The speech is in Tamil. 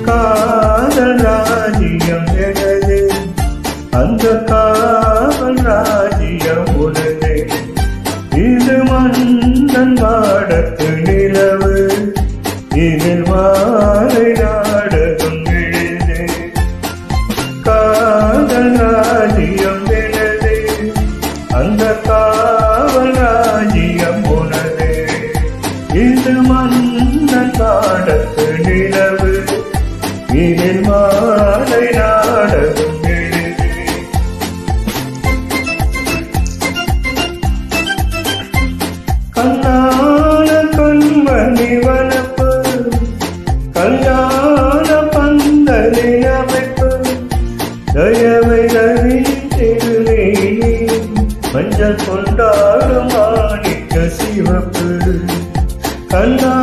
காதல் ராஜ்யம் எனது, அந்த காவல் ராஜ்யம் உனது. இது மன்னன் மாடத்து நிலவு, இதில் மாலை நாடகம் எழுது. காதல் ராஜ்யம் எனது, அந்த காவல் ராஜ்யம் உனது. இது மன்னன் மாடத்து நிலவு, இதில் மாலை நாடகம் எழுது. கண்ணான கண்மணி வனப்பு, கல்யாண பந்தலின் அமைப்பு, தயவை ரவி திருவேணி, மஞ்சள் கொண்டாடும் மாணிக்க சிவப்பு. கண்ணா